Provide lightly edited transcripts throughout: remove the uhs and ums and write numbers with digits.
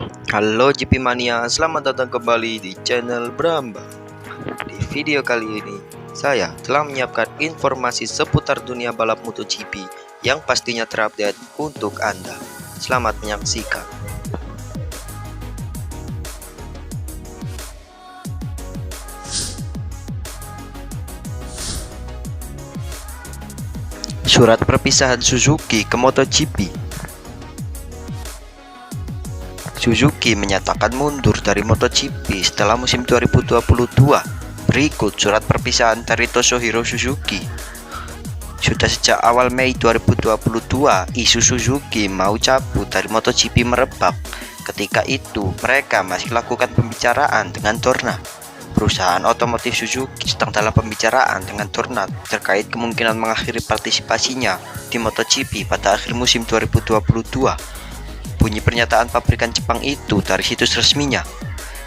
Halo GP Mania, selamat datang kembali di channel Bramba. Di video kali ini, saya telah menyiapkan informasi seputar dunia balap MotoGP yang pastinya terupdate untuk Anda. Selamat menyaksikan. Surat perpisahan Suzuki ke MotoGP. Suzuki menyatakan mundur dari MotoGP setelah musim 2022. Berikut surat perpisahan dari Toshihiro Suzuki. Sudah sejak awal Mei 2022, isu Suzuki mau cabut dari MotoGP merebak. Ketika itu, mereka masih lakukan pembicaraan dengan Dorna. Perusahaan otomotif Suzuki sedang dalam pembicaraan dengan Dorna terkait kemungkinan mengakhiri partisipasinya di MotoGP pada akhir musim 2022. Bunyi pernyataan pabrikan Jepang itu dari situs resminya.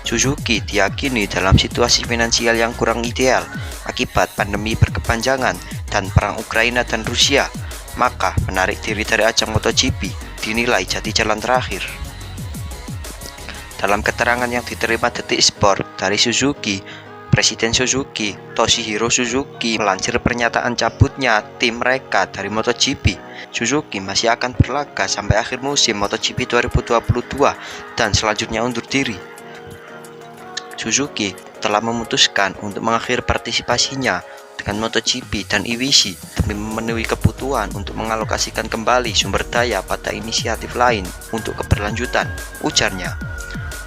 Suzuki diyakini dalam situasi finansial yang kurang ideal akibat pandemi berkepanjangan dan perang Ukraina dan Rusia, maka menarik diri dari ajang MotoGP dinilai jadi jalan terakhir. Dalam keterangan yang diterima Detik Sport dari Suzuki, Presiden Suzuki, Toshihiro Suzuki, melansir pernyataan cabutnya tim mereka dari MotoGP. Suzuki masih akan berlaga sampai akhir musim MotoGP 2022 dan selanjutnya undur diri. Suzuki telah memutuskan untuk mengakhiri partisipasinya dengan MotoGP dan IWC demi memenuhi kebutuhan untuk mengalokasikan kembali sumber daya pada inisiatif lain untuk keberlanjutan, ujarnya.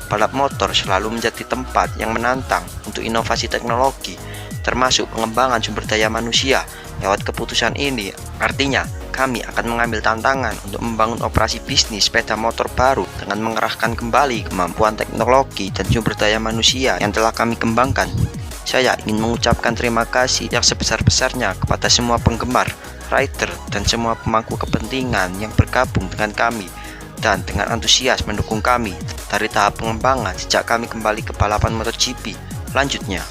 Balap motor selalu menjadi tempat yang menantang untuk inovasi teknologi, termasuk pengembangan sumber daya manusia. Lewat keputusan ini, artinya kami akan mengambil tantangan untuk membangun operasi bisnis sepeda motor baru dengan mengerahkan kembali kemampuan teknologi dan sumber daya manusia yang telah kami kembangkan. Saya ingin mengucapkan terima kasih yang sebesar-besarnya kepada semua penggemar, rider, dan semua pemangku kepentingan yang bergabung dengan kami dan dengan antusias mendukung kami dari tahap pengembangan sejak kami kembali ke balapan MotoGP. Lanjutnya,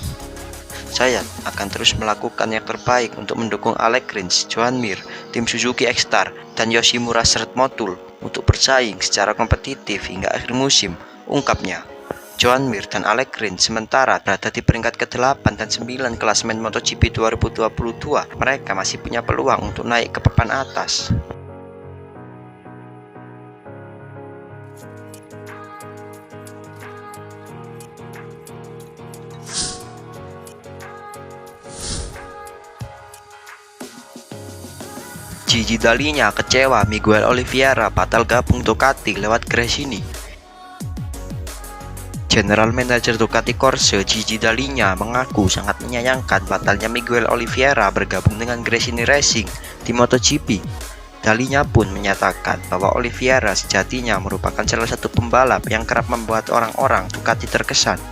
saya akan terus melakukan yang terbaik untuk mendukung Alex Rins, Joan Mir, tim Suzuki X-Star, dan Yoshimura Seret Motul untuk bersaing secara kompetitif hingga akhir musim, ungkapnya. Joan Mir dan Alex Rins sementara berada di peringkat ke-8 dan 9 klasemen MotoGP 2022. Mereka masih punya peluang untuk naik ke papan atas. Gigi Dalinya kecewa Miguel Oliveira batal gabung Ducati lewat Gresini. General Manager Ducati Corse Gigi Dalinya mengaku sangat menyayangkan batalnya Miguel Oliveira bergabung dengan Gresini Racing di MotoGP. Dalinya pun menyatakan bahwa Oliveira sejatinya merupakan salah satu pembalap yang kerap membuat orang-orang Ducati terkesan.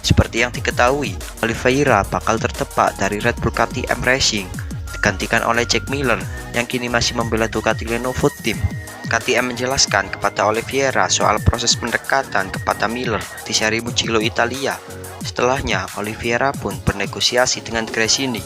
Seperti yang diketahui, Oliveira bakal terdepak dari Red Bull KTM Racing, digantikan oleh Jack Miller yang kini masih membela Ducati Lenovo Team. KTM menjelaskan kepada Oliveira soal proses pendekatan kepada Miller di seri Mugello Italia. Setelahnya, Oliveira pun bernegosiasi dengan Gresini.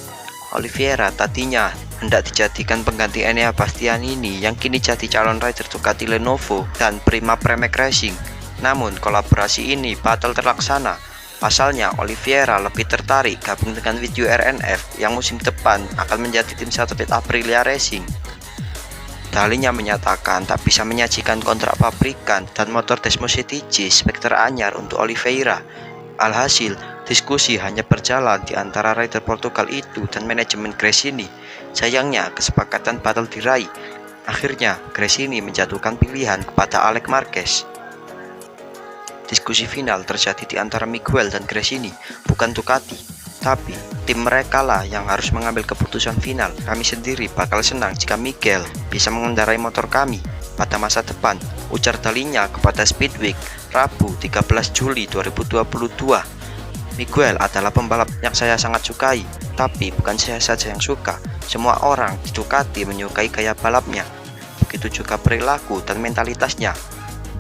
Oliveira tadinya hendak dijadikan pengganti Enea Bastianini yang kini jadi calon rider Ducati Lenovo dan Prima Pramac Racing. Namun, kolaborasi ini batal terlaksana. Pasalnya, Oliveira lebih tertarik gabung dengan Video RNF yang musim depan akan menjadi tim satelit Aprilia Racing. Dalinya menyatakan tak bisa menyajikan kontrak pabrikan dan motor Desmo CTG Spectre anyar untuk Oliveira. Alhasil, diskusi hanya berjalan di antara rider Portugal itu dan manajemen Gresini. Sayangnya, kesepakatan batal diraih. Akhirnya, Gresini menjatuhkan pilihan kepada Alex Marquez. Diskusi final terjadi di antara Miguel dan Gresini, bukan Ducati. Tapi, tim mereka lah yang harus mengambil keputusan final. Kami sendiri bakal senang jika Miguel bisa mengendarai motor kami pada masa depan, ujar Dalinya kepada Speedweek, Rabu 13 Juli 2022. Miguel adalah pembalap yang saya sangat sukai, tapi bukan saya saja yang suka. Semua orang di Ducati menyukai gaya balapnya, begitu juga perilaku dan mentalitasnya.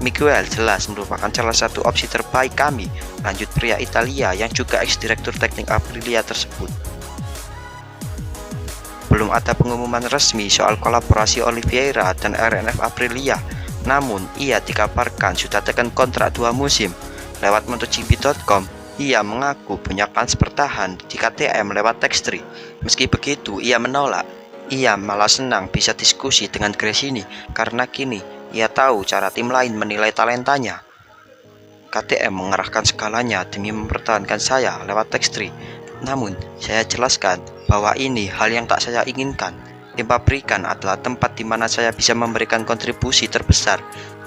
Miguel jelas merupakan salah satu opsi terbaik kami, lanjut pria Italia yang juga ex-direktur teknik Aprilia tersebut. Belum ada pengumuman resmi soal kolaborasi Oliveira dan RNF Aprilia. Namun, ia dikabarkan sudah tekan kontrak 2 musim. Lewat MotoGP.com, ia mengaku punya kans bertahan di KTM lewat Tax3. Meski begitu, ia menolak. Ia malah senang bisa diskusi dengan Gresini karena kini ia tahu cara tim lain menilai talentanya. KTM mengerahkan segalanya demi mempertahankan saya lewat Tax3. Namun, saya jelaskan bahwa ini hal yang tak saya inginkan. Tim pabrikan adalah tempat di mana saya bisa memberikan kontribusi terbesar.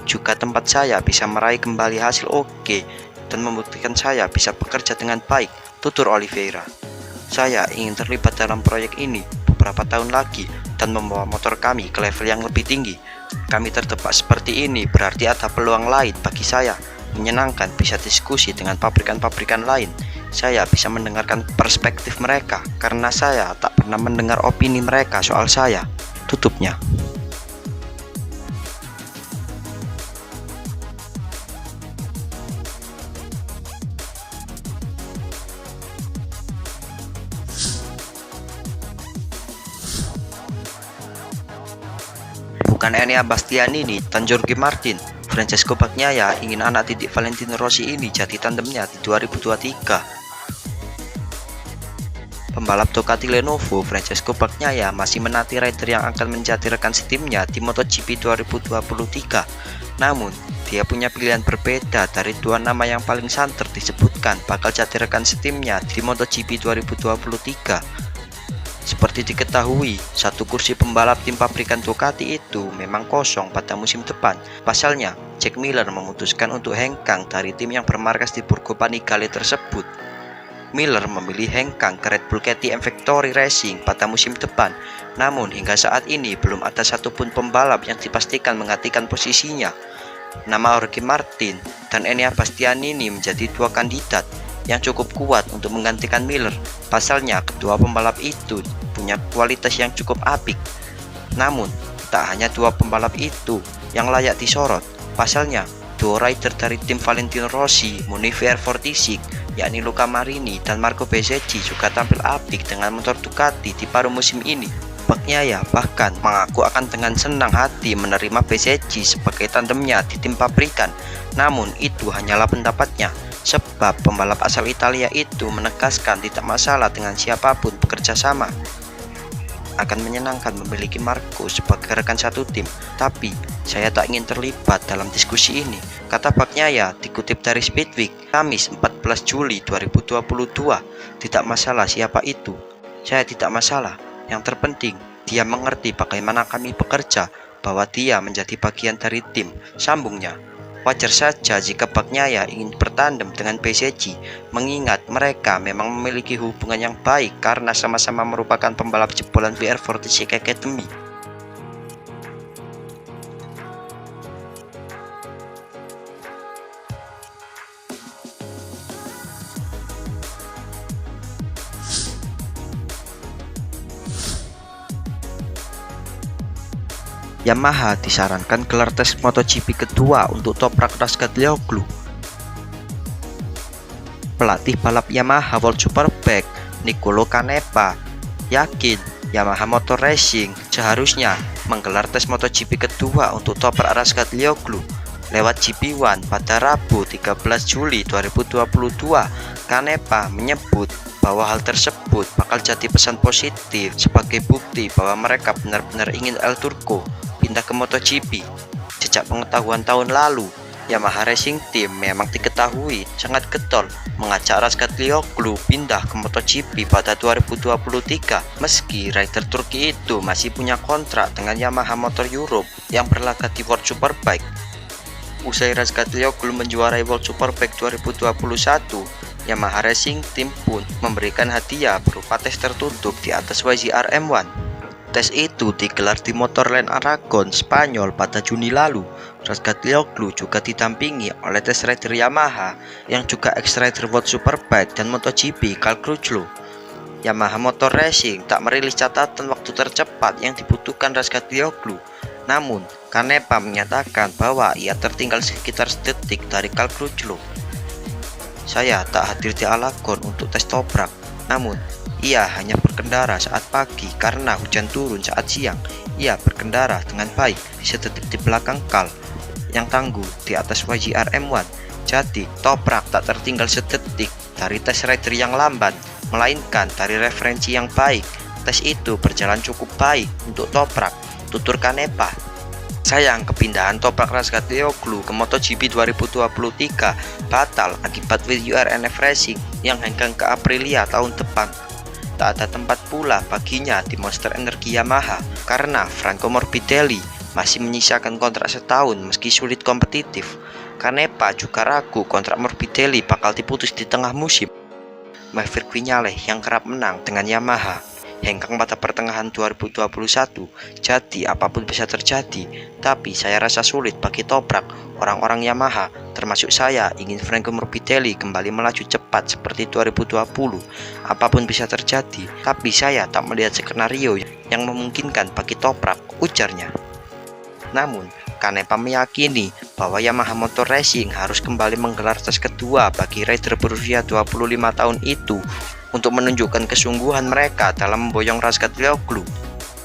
Juga tempat saya bisa meraih kembali hasil oke dan membuktikan saya bisa bekerja dengan baik, tutur Oliveira. Saya ingin terlibat dalam proyek ini beberapa tahun lagi dan membawa motor kami ke level yang lebih tinggi. Kami terdepak seperti ini berarti ada peluang lain bagi saya. Menyenangkan bisa diskusi dengan pabrikan-pabrikan lain. Saya bisa mendengarkan perspektif mereka karena saya tak pernah mendengar opini mereka soal saya, tutupnya. Bukan Enea Bastianini dan Jorge Martin, Francesco Bagnaia ingin anak didik Valentino Rossi ini jadi tandemnya di 2023. Pembalap Ducati Lenovo, Francesco Bagnaia masih menanti rider yang akan menjadi rekan setimnya di MotoGP 2023. Namun, dia punya pilihan berbeda dari dua nama yang paling santer disebutkan bakal jadi rekan setimnya di MotoGP 2023. Seperti diketahui, satu kursi pembalap tim pabrikan Ducati itu memang kosong pada musim depan. Pasalnya, Jack Miller memutuskan untuk hengkang dari tim yang bermarkas di Borgo Panigale tersebut. Miller memilih hengkang ke Red Bull KTM Factory Racing pada musim depan. Namun hingga saat ini belum ada satupun pembalap yang dipastikan menggantikan posisinya. Nama Jorge Martin dan Enea Bastianini menjadi dua kandidat yang cukup kuat untuk menggantikan Miller. Pasalnya kedua pembalap itu punya kualitas yang cukup apik. Namun tak hanya dua pembalap itu yang layak disorot. Pasalnya dua rider dari tim Valentino Rossi, Monifer 46, yakni Luca Marini dan Marco Bezzecchi juga tampil apik dengan motor Ducati di paruh musim ini. Bagnaia bahkan mengaku akan dengan senang hati menerima Bezzecchi sebagai tandemnya di tim pabrikan. Namun itu hanyalah pendapatnya, sebab pembalap asal Italia itu menegaskan tidak masalah dengan siapapun bekerja sama. Akan menyenangkan memiliki Marco sebagai rekan satu tim, tapi saya tak ingin terlibat dalam diskusi ini, kata Bagnaia dikutip dari Speedweek, Kamis 14 Juli 2022. Tidak masalah siapa itu, saya tidak masalah. Yang terpenting, dia mengerti bagaimana kami bekerja, bahwa dia menjadi bagian dari tim, sambungnya. Wajar saja jika Bagnaia ingin bertandem dengan Bezzecchi, mengingat mereka memang memiliki hubungan yang baik karena sama-sama merupakan pembalap jebolan VR46 Academy. Yamaha disarankan gelar tes MotoGP kedua untuk Toprak Razgatlioglu. Pelatih balap Yamaha World Superbike, Niccolò Canepa, yakin Yamaha Motor Racing seharusnya menggelar tes MotoGP kedua untuk Toprak Razgatlioglu lewat GP1 pada Rabu 13 Juli 2022. Canepa menyebut bahwa hal tersebut bakal jadi pesan positif sebagai bukti bahwa mereka benar-benar ingin El Turco pindah ke MotoGP. Sejak pengetahuan tahun lalu, Yamaha Racing Team memang diketahui sangat getol mengajak Razgatlioglu pindah ke MotoGP pada 2023, meski rider Turki itu masih punya kontrak dengan Yamaha Motor Europe yang berlaga di World Superbike. Usai Razgatlioglu menjuarai World Superbike 2021, Yamaha Racing Team pun memberikan hadiah berupa tes tertutup di atas YZR M1. Tes itu digelar di Motorland Aragon, Spanyol pada Juni lalu. Razgatlioglu juga didampingi oleh tes rider Yamaha yang juga ex-rider World Superbike dan MotoGP, Cal Crutchlow. Yamaha Motor Racing tak merilis catatan waktu tercepat yang dibutuhkan Razgatlioglu. Namun, Canepa menyatakan bahwa ia tertinggal sekitar sedetik dari Cal Crutchlow. Saya tak hadir di Aragon untuk tes Toprak, namun ia hanya berkendara saat pagi karena hujan turun saat siang. Ia berkendara dengan baik di sedetik di belakang Cal. yang tangguh di atas YGR M1. Jadi, Toprak tak tertinggal sedetik dari tes rider yang lambat, melainkan dari referensi yang baik. Tes itu berjalan cukup baik untuk Toprak, tutur Kanepa. Sayang, kepindahan Toprak Razgatlioglu ke MotoGP 2023 batal akibat WRNF Racing yang hengkang ke Aprilia tahun depan. Tak ada tempat pula baginya di Monster Energi Yamaha karena Franco Morbidelli masih menyisakan kontrak setahun meski sulit kompetitif. Kanepa juga ragu kontrak Morbidelli bakal diputus di tengah musim. Maverick Vinales yang kerap menang dengan Yamaha hengkang pada pertengahan 2021, jadi apapun bisa terjadi. Tapi saya rasa sulit bagi Toprak. Orang-orang Yamaha, termasuk saya, ingin Franco Morbidelli kembali melaju cepat seperti 2020. Apapun bisa terjadi, tapi saya tak melihat skenario yang memungkinkan bagi Toprak, ujarnya. Namun, Kanepa meyakini bahwa Yamaha Motor Racing harus kembali menggelar tes kedua bagi rider berusia 25 tahun itu untuk menunjukkan kesungguhan mereka dalam memboyong Razgatlioglu.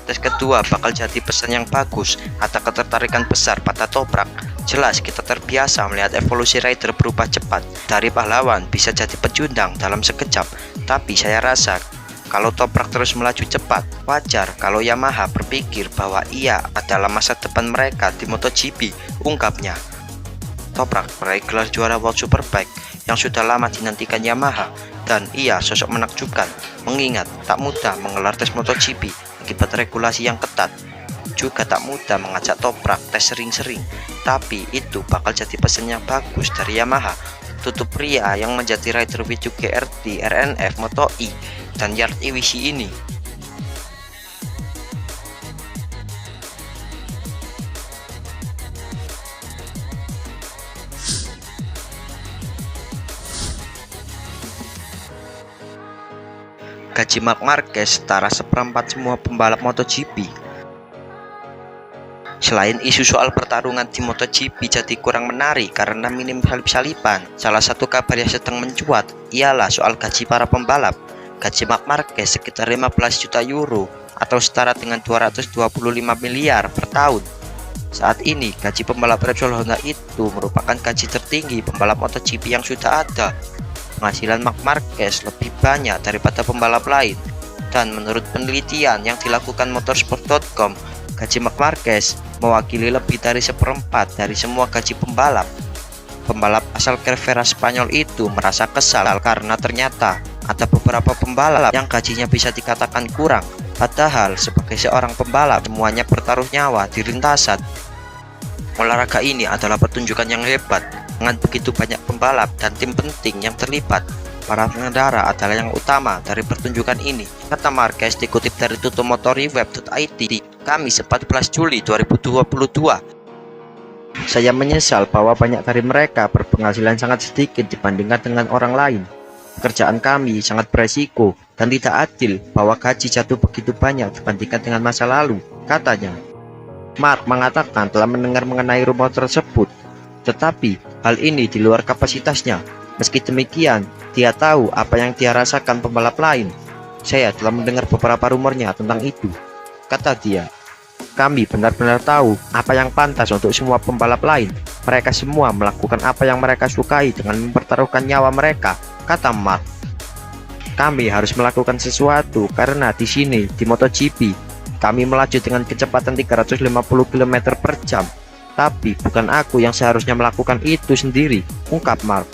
Tes kedua bakal jadi pesan yang bagus atau ketertarikan besar pada Toprak. Jelas kita terbiasa melihat evolusi rider berubah cepat. Dari pahlawan bisa jadi pecundang dalam sekejap. Tapi saya rasa kalau Toprak terus melaju cepat, wajar kalau Yamaha berpikir bahwa ia adalah masa depan mereka di MotoGP, ungkapnya. Toprak meraih gelar juara World Superbike yang sudah lama dinantikan Yamaha, dan ia sosok menakjubkan mengingat tak mudah menggelar tes MotoGP akibat regulasi yang ketat. Juga tak mudah mengajak Toprak tes sering-sering, tapi itu bakal jadi pesan yang bagus dari Yamaha. Tutup pria yang menjadi rider W2GRT RNF Moto E dan Yard EWC ini. Gaji Marc Marquez setara seperempat semua pembalap MotoGP. Selain isu soal pertarungan di MotoGP jadi kurang menarik karena minim salip-salipan, salah satu kabar yang sedang mencuat ialah soal gaji para pembalap. Gaji Marc Marquez sekitar 15 juta euro atau setara dengan 225 miliar per tahun. Saat ini, gaji pembalap Repsol Honda itu merupakan gaji tertinggi pembalap MotoGP yang sudah ada. Penghasilan Marc Marquez lebih banyak daripada pembalap lain, dan menurut penelitian yang dilakukan motorsport.com, gaji Marc Marquez mewakili lebih dari seperempat dari semua gaji pembalap. Pembalap asal Cervera Spanyol itu merasa kesal karena ternyata ada beberapa pembalap yang gajinya bisa dikatakan kurang, padahal sebagai seorang pembalap semuanya bertaruh nyawa di lintasan. Olahraga ini adalah pertunjukan yang hebat dengan begitu banyak pembalap dan tim penting yang terlibat. Para pengendara adalah yang utama dari pertunjukan ini, kata Marquez dikutip dari tutomotoryweb.it Kamis 14 Juli 2022. Saya menyesal bahwa banyak dari mereka berpenghasilan sangat sedikit dibandingkan dengan orang lain. Pekerjaan kami sangat beresiko dan tidak adil bahwa gaji jatuh begitu banyak dibandingkan dengan masa lalu, katanya. Marc mengatakan telah mendengar mengenai rumor tersebut, tetapi hal ini di luar kapasitasnya. Meski demikian, dia tahu apa yang dia rasakan pembalap lain. Saya telah mendengar beberapa rumornya tentang itu, kata dia. Kami benar-benar tahu apa yang pantas untuk semua pembalap lain. Mereka semua melakukan apa yang mereka sukai dengan mempertaruhkan nyawa mereka, kata Marc. Kami harus melakukan sesuatu karena di sini di MotoGP kami melaju dengan kecepatan 350 km per jam. Tapi bukan aku yang seharusnya melakukan itu sendiri, ungkap Marc.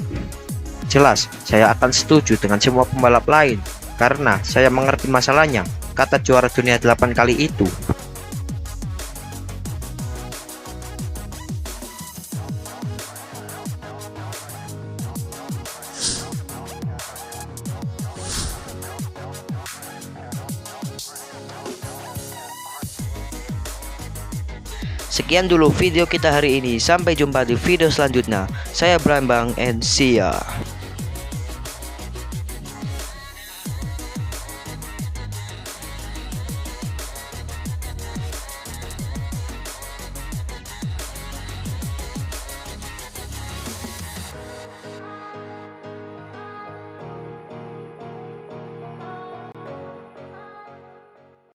Jelas, saya akan setuju dengan semua pembalap lain karena saya mengerti masalahnya, kata juara dunia 8 kali itu. Sekian dulu video kita hari ini. Sampai jumpa di video selanjutnya. Saya Bram Bang and see ya.